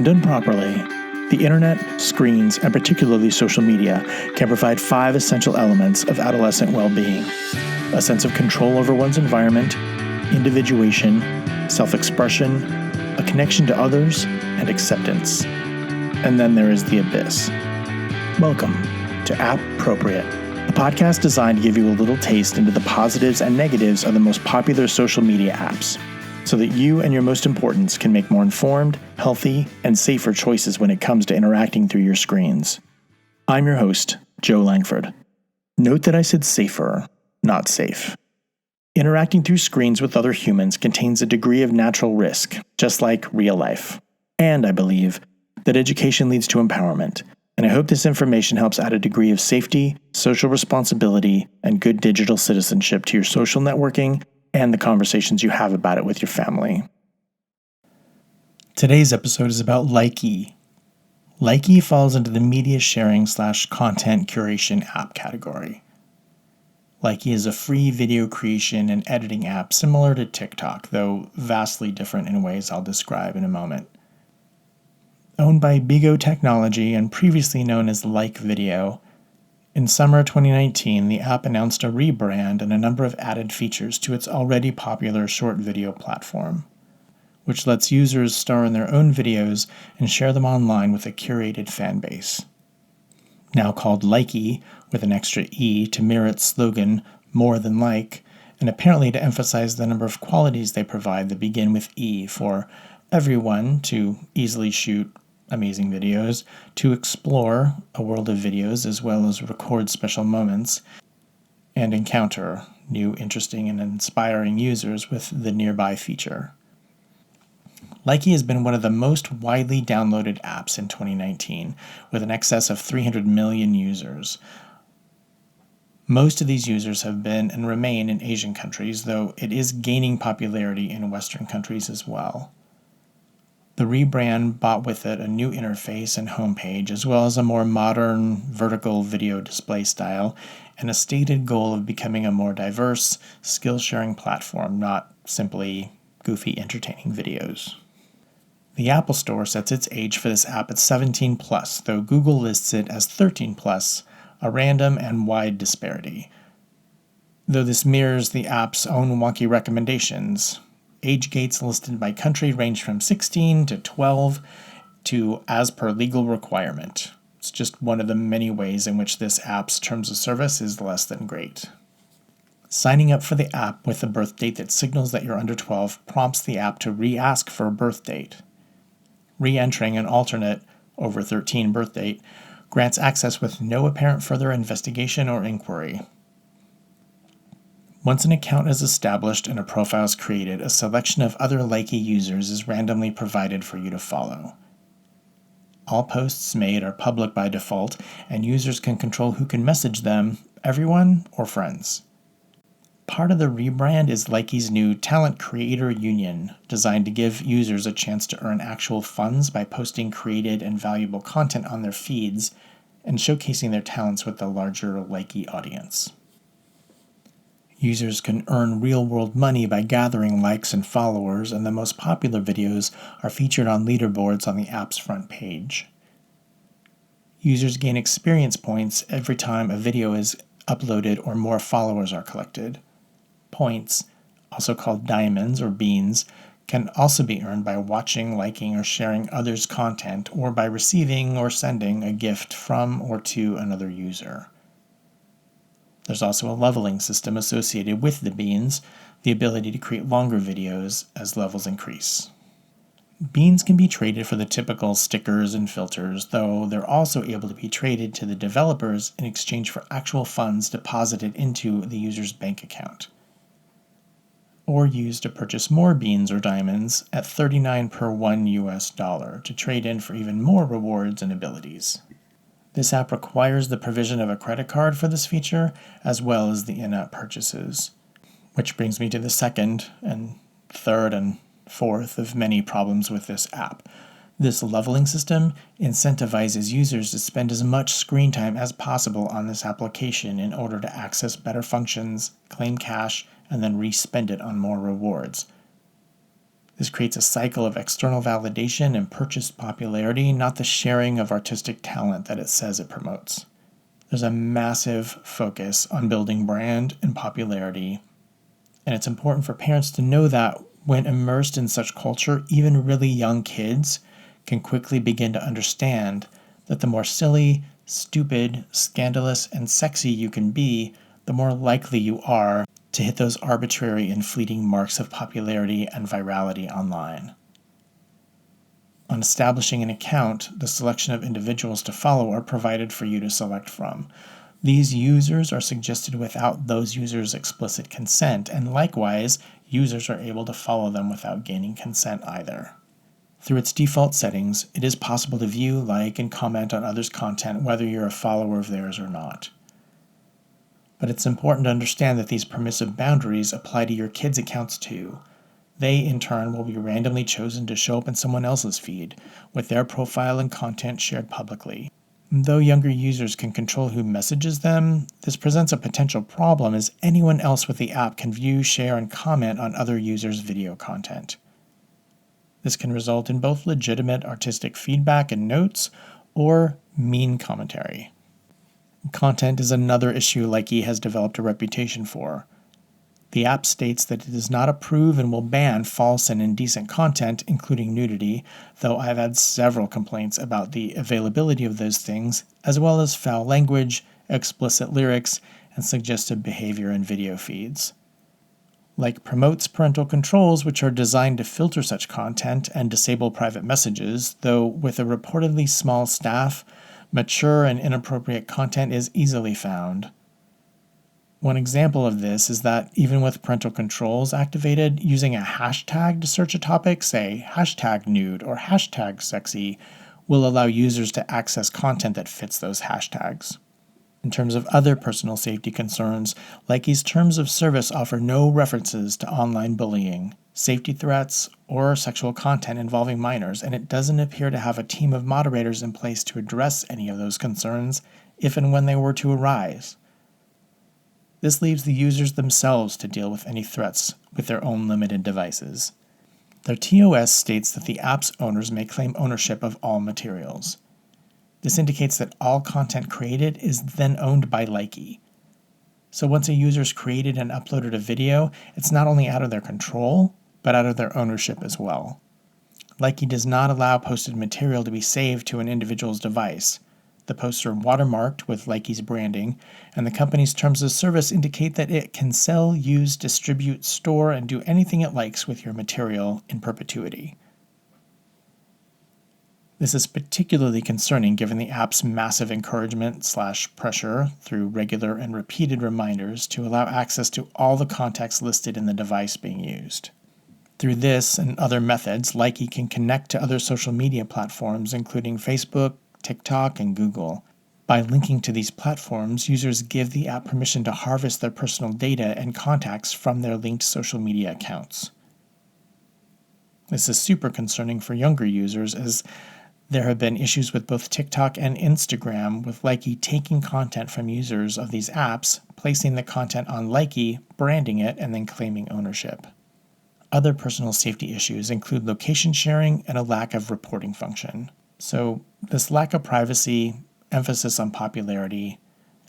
When done properly, the internet, screens, and particularly social media can provide 5 essential elements of adolescent well-being: a sense of control over one's environment, individuation, self-expression, a connection to others, and acceptance. And then there is the abyss. Welcome to App-Propriate, a podcast designed to give you a little taste into the positives and negatives of the most popular social media apps, so that you and your most importants can make more informed, healthy, and safer choices when it comes to interacting through your screens. I'm your host, Joe Langford. Note that I said safer, not safe. Interacting through screens with other humans contains a degree of natural risk, just like real life. And I believe that education leads to empowerment, and I hope this information helps add a degree of safety, social responsibility, and good digital citizenship to your social networking and the conversations you have about it with your family. Today's episode is about LIKEE. LIKEE falls into the media sharing / content curation app category. LIKEE is a free video creation and editing app similar to TikTok, though vastly different in ways I'll describe in a moment. Owned by Bigo Technology and previously known as Like Video, in summer 2019, the app announced a rebrand and a number of added features to its already popular short video platform, which lets users star in their own videos and share them online with a curated fan base. Now called LIKEE, with an extra E to mirror its slogan, more than like, and apparently to emphasize the number of qualities they provide that begin with E for everyone to easily shoot amazing videos, to explore a world of videos as well as record special moments, and encounter new, interesting, and inspiring users with the nearby feature. LIKEE has been one of the most widely downloaded apps in 2019, with an excess of 300 million users. Most of these users have been and remain in Asian countries, though it is gaining popularity in Western countries as well. The rebrand brought with it a new interface and homepage, as well as a more modern vertical video display style, and a stated goal of becoming a more diverse, skill-sharing platform, not simply goofy, entertaining videos. The Apple Store sets its age for this app at 17+, though Google lists it as 13+, a random and wide disparity. Though this mirrors the app's own wonky recommendations, age gates listed by country range from 16 to 12 to as per legal requirement. It's just one of the many ways in which this app's terms of service is less than great. Signing up for the app with a birth date that signals that you're under 12 prompts the app to re-ask for a birth date. Re-entering an alternate over 13 birth date grants access with no apparent further investigation or inquiry. Once an account is established and a profile is created, a selection of other LIKEE users is randomly provided for you to follow. All posts made are public by default, and users can control who can message them, everyone, or friends. Part of the rebrand is LIKEE's new Talent Creator Union, designed to give users a chance to earn actual funds by posting created and valuable content on their feeds and showcasing their talents with the larger LIKEE audience. Users can earn real-world money by gathering likes and followers, and the most popular videos are featured on leaderboards on the app's front page. Users gain experience points every time a video is uploaded or more followers are collected. Points, also called diamonds or beans, can also be earned by watching, liking, or sharing others' content, or by receiving or sending a gift from or to another user. There's also a leveling system associated with the beans, the ability to create longer videos as levels increase. Beans can be traded for the typical stickers and filters, though they're also able to be traded to the developers in exchange for actual funds deposited into the user's bank account, or used to purchase more beans or diamonds at $39 per $1 to trade in for even more rewards and abilities. This app requires the provision of a credit card for this feature, as well as the in-app purchases. Which brings me to the second and third and fourth of many problems with this app. This leveling system incentivizes users to spend as much screen time as possible on this application in order to access better functions, claim cash, and then re-spend it on more rewards. This creates a cycle of external validation and purchased popularity, not the sharing of artistic talent that it says it promotes. There's a massive focus on building brand and popularity, and it's important for parents to know that when immersed in such culture, even really young kids can quickly begin to understand that the more silly, stupid, scandalous, and sexy you can be, the more likely you are to hit those arbitrary and fleeting marks of popularity and virality online. On establishing an account, the selection of individuals to follow are provided for you to select from. These users are suggested without those users' explicit consent, and likewise, users are able to follow them without gaining consent either. Through its default settings, it is possible to view, like, and comment on others' content whether you're a follower of theirs or not. But it's important to understand that these permissive boundaries apply to your kids' accounts too. They, in turn, will be randomly chosen to show up in someone else's feed, with their profile and content shared publicly. Though younger users can control who messages them, this presents a potential problem as anyone else with the app can view, share, and comment on other users' video content. This can result in both legitimate artistic feedback and notes, or mean commentary. Content is another issue LIKEE has developed a reputation for. The app states that it does not approve and will ban false and indecent content, including nudity, though I've had several complaints about the availability of those things, as well as foul language, explicit lyrics, and suggestive behavior in video feeds. LIKE promotes parental controls which are designed to filter such content and disable private messages, though with a reportedly small staff, mature and inappropriate content is easily found. One example of this is that even with parental controls activated, using a hashtag to search a topic, say hashtag nude or hashtag sexy, will allow users to access content that fits those hashtags. In terms of other personal safety concerns, LIKEE's terms of service offer no references to online bullying, safety threats, or sexual content involving minors, and it doesn't appear to have a team of moderators in place to address any of those concerns if and when they were to arise. This leaves the users themselves to deal with any threats with their own limited devices. Their TOS states that the app's owners may claim ownership of all materials. This indicates that all content created is then owned by LIKEE. So once a user's created and uploaded a video, it's not only out of their control, but out of their ownership as well. LIKEE does not allow posted material to be saved to an individual's device. The posts are watermarked with LIKEE's branding, and the company's terms of service indicate that it can sell, use, distribute, store, and do anything it likes with your material in perpetuity. This is particularly concerning given the app's massive encouragement/pressure through regular and repeated reminders to allow access to all the context listed in the device being used. Through this and other methods, LIKEE can connect to other social media platforms including Facebook, TikTok, and Google. By linking to these platforms, users give the app permission to harvest their personal data and contacts from their linked social media accounts. This is super concerning for younger users as there have been issues with both TikTok and Instagram with LIKEE taking content from users of these apps, placing the content on LIKEE, branding it, and then claiming ownership. Other personal safety issues include location sharing and a lack of reporting function. So this lack of privacy, emphasis on popularity,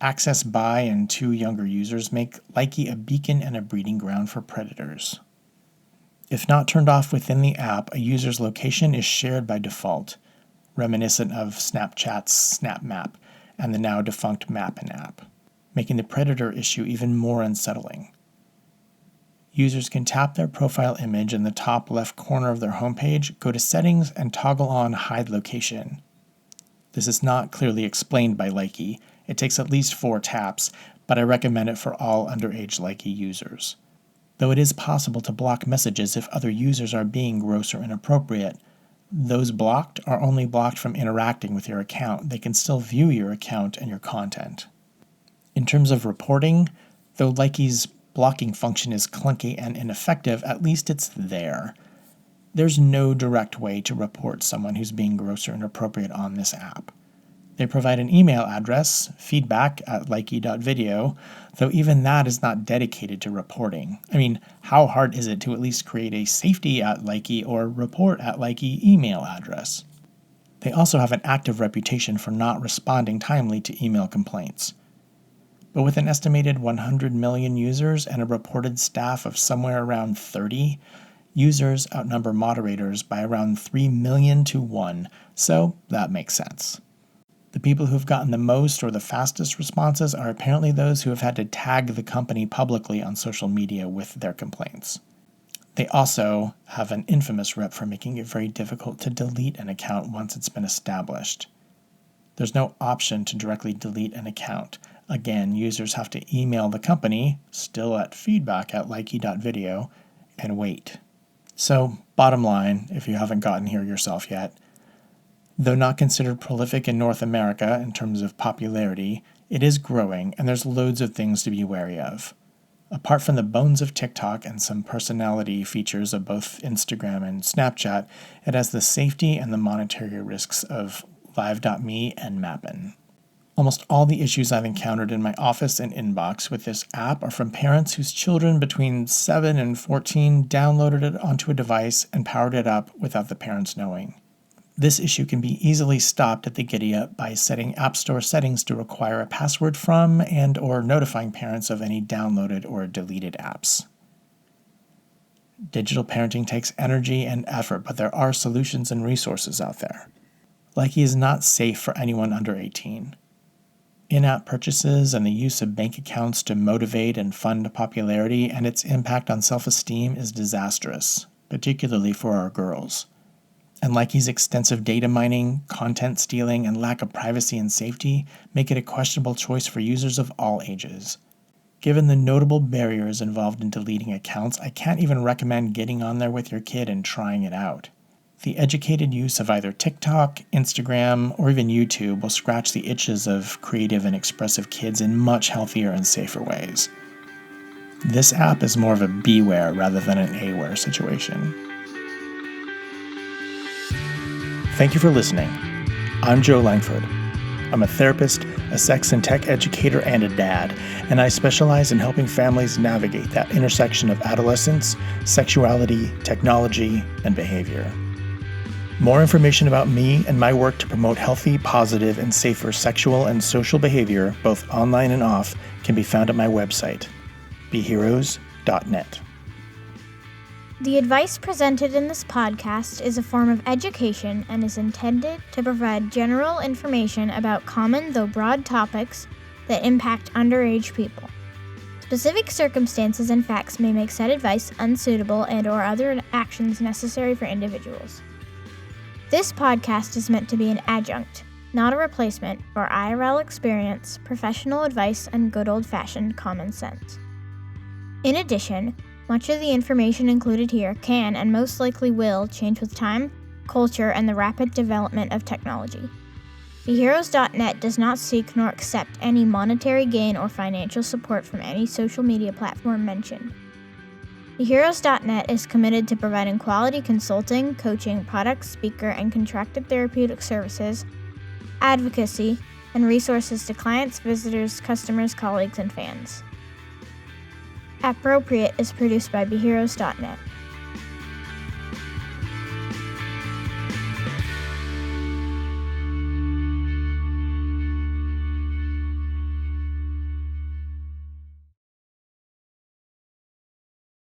access by and to younger users make LIKEE a beacon and a breeding ground for predators. If not turned off within the app, a user's location is shared by default, reminiscent of Snapchat's Snap Map and the now defunct Mappin app, making the predator issue even more unsettling. Users can tap their profile image in the top left corner of their homepage, go to Settings, and toggle on Hide Location. This is not clearly explained by LIKEE. It takes at least 4 taps, but I recommend it for all underage LIKEE users. Though it is possible to block messages if other users are being gross or inappropriate, those blocked are only blocked from interacting with your account. They can still view your account and your content. In terms of reporting, though LIKEE's blocking function is clunky and ineffective, at least it's there. There's no direct way to report someone who's being gross or inappropriate on this app. They provide an email address, feedback@likee.video, though even that is not dedicated to reporting. I mean, how hard is it to at least create a safety@Likee or report@Likee email address? They also have an active reputation for not responding timely to email complaints. But with an estimated 100 million users and a reported staff of somewhere around 30, users outnumber moderators by around 3 million to 1, so that makes sense. The people who've gotten the most or the fastest responses are apparently those who have had to tag the company publicly on social media with their complaints. They also have an infamous rep for making it very difficult to delete an account once it's been established. There's no option to directly delete an account. Again, users have to email the company, still at feedback@likee.video, and wait. So, bottom line, if you haven't gotten here yourself yet, though not considered prolific in North America in terms of popularity, it is growing, and there's loads of things to be wary of. Apart from the bones of TikTok and some personality features of both Instagram and Snapchat, it has the safety and the monetary risks of Live.me and Mappin. Almost all the issues I've encountered in my office and inbox with this app are from parents whose children between 7 and 14 downloaded it onto a device and powered it up without the parents knowing. This issue can be easily stopped at the Giddy-Up by setting App Store settings to require a password from and/or notifying parents of any downloaded or deleted apps. Digital parenting takes energy and effort, but there are solutions and resources out there. Likee is not safe for anyone under 18. In-app purchases and the use of bank accounts to motivate and fund popularity and its impact on self-esteem is disastrous, particularly for our girls. And Likee's extensive data mining, content stealing, and lack of privacy and safety make it a questionable choice for users of all ages. Given the notable barriers involved in deleting accounts, I can't even recommend getting on there with your kid and trying it out. The educated use of either TikTok, Instagram, or even YouTube will scratch the itches of creative and expressive kids in much healthier and safer ways. This app is more of a beware rather than an aware situation. Thank you for listening. I'm Joe Langford. I'm a therapist, a sex and tech educator, and a dad, and I specialize in helping families navigate that intersection of adolescence, sexuality, technology, and behavior. More information about me and my work to promote healthy, positive, and safer sexual and social behavior, both online and off, can be found at my website, beheroes.net. The advice presented in this podcast is a form of education and is intended to provide general information about common though broad topics that impact underage people. Specific circumstances and facts may make said advice unsuitable and/or other actions necessary for individuals. This podcast is meant to be an adjunct, not a replacement, for IRL experience, professional advice, and good old-fashioned common sense. In addition, much of the information included here can and most likely will change with time, culture, and the rapid development of technology. BeHeroes.net does not seek nor accept any monetary gain or financial support from any social media platform mentioned. BeHeroes.net is committed to providing quality consulting, coaching, product, speaker, and contracted therapeutic services, advocacy, and resources to clients, visitors, customers, colleagues, and fans. Appropriate is produced by BeHeroes.net.